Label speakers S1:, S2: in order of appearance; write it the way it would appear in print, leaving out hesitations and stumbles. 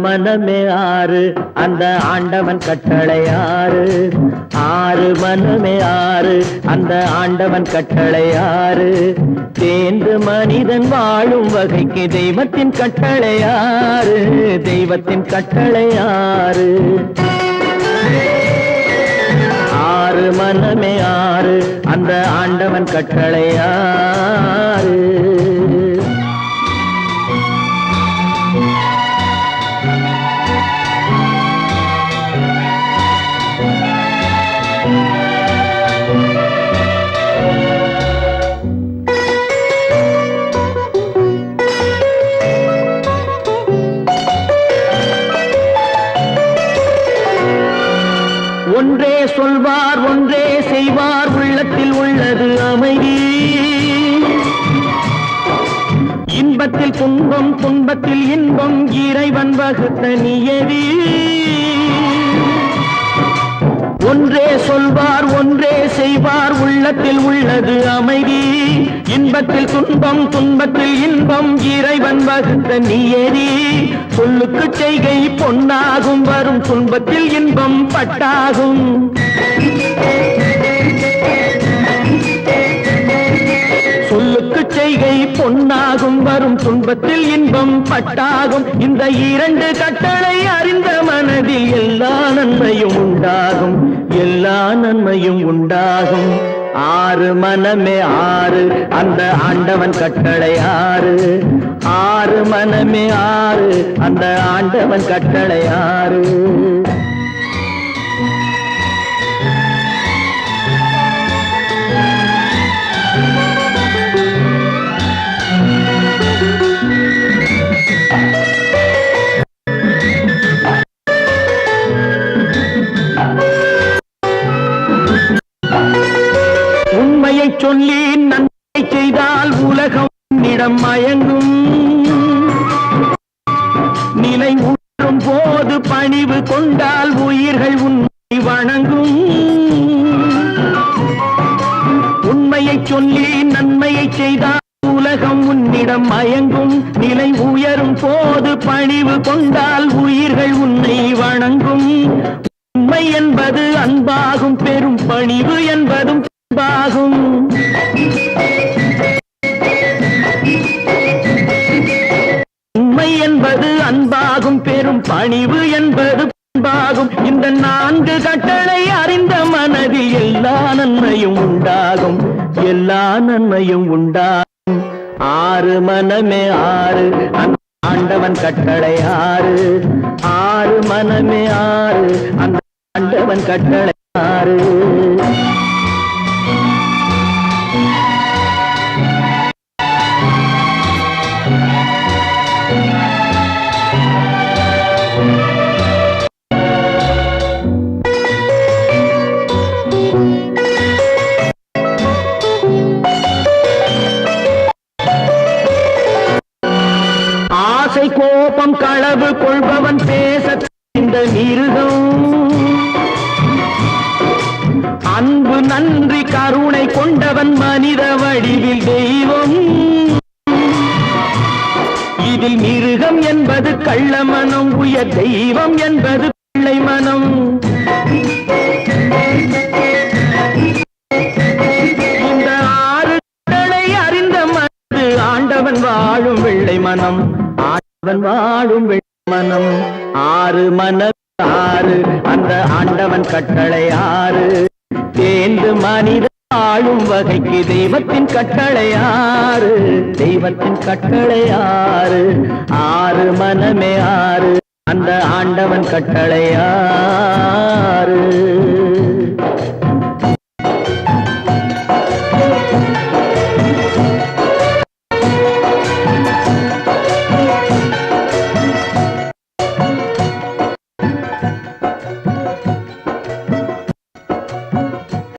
S1: மனமே ஆறு அந்த ஆண்டவன் கட்டளை ஆறு. ஆறு மனமே ஆறு அந்த ஆண்டவன் கட்டளை ஆறு. தேர்ந்து மனிதன் வாழும் வகைக்கு தெய்வத்தின் கட்டளை ஆறு. தெய்வத்தின் கட்டளை ஆறு. ஆறு மனமே ஆறு அந்த ஆண்டவன் கட்டளை ஆறு. ஒன்றே சொல்வார் ஒன்றே செய்வார் உள்ளத்தில் உள்ளது அமைதி. இன்பத்தில் துன்பம் துன்பத்தில் இன்பம் இறைவன் வகுத்த நியதி. ஒன்றே சொல்வார் ஒன்றே செய்வார் உள்ளத்தில் உள்ளது அமைதி. இன்பத்தில் துன்பம் துன்பத்தில் இன்பம் இறைவன் வகுத்த நியதி. சொல்லுக்கு செய்கை பொன்னாகும் வரும் துன்பத்தில் இன்பம் பட்டாகும். சொல்லுக்கு செய்கை பொன்னாகும் வரும் துன்பத்தில் இன்பம் பட்டாகும். இந்த இரண்டு கட்டளை அறிந்த மனதில் எல்லா நன்மையும் உண்டாகும். எல்லா நன்மையும் உண்டாகும். ஆறு மனமே ஆறு அந்த ஆண்டவன் கட்டளை ஆறு. ஆறு மனமே ஆறு அந்த ஆண்டவன் கட்டளை ஆறு. உண்மையை சொல்லி நன்மை செய்தால் உலகம் உன்னிடம் மயங்கும். நிலை உணரும் போது பணிவு கொண்டால் உயிர்கள் உன்னை வணங்கும். உண்மையை சொல்லி நன்மையை செய்தால் உலகம் உன்னிடம் மயங்கும். நிலை உயரும் போது பணிவு கொண்டால் உயிர்கள் உன்னை வணங்கும். உண்மை என்பது அன்பாகும் பெரும் பணிவு என்பதும் அன்பாகும். உண்மை என்பது அன்பாகும் பெரும் பணிவு என்பது அன்பாகும். இந்த நான்கு கட்டளை அறிந்த மனதில் எல்லா நன்மையும் உண்டாகும். எல்லா நன்மையும் உண்டாகும். ஆறு மனமே ஆறு அந்த ஆண்டவன் கட்டளை ஆறு. ஆறு மனமே ஆறு அந்த ஆண்டவன் கட்டளை ஆறு. ஆசை கோபம் களவு கொள்பவன் பேச இந்த மிருகம். அன்பு நன்றி கருணை கொண்டவன் மனித வடிவில் தெய்வம். இதில் மிருகம் என்பது கள்ள மனம். உயர் தெய்வம் என்பது பிள்ளை மனம். இந்த ஆறு கட்டளை அறிந்த மனது ஆண்டவன் வாழும் வெள்ளை மனம். ஆண்டவன் வாழும் வெள்ளை மனம். ஆறு மனம் ஆறு அந்த ஆண்டவன் கட்டளை ஆறு. தேர்ந்து மனித ஆளும் வகைக்கு தெய்வத்தின் கட்டளை ஆறு. தெய்வத்தின் கட்டளை ஆறு. ஆறு மனமே ஆறு அந்த ஆண்டவன் கட்டளை ஆறு.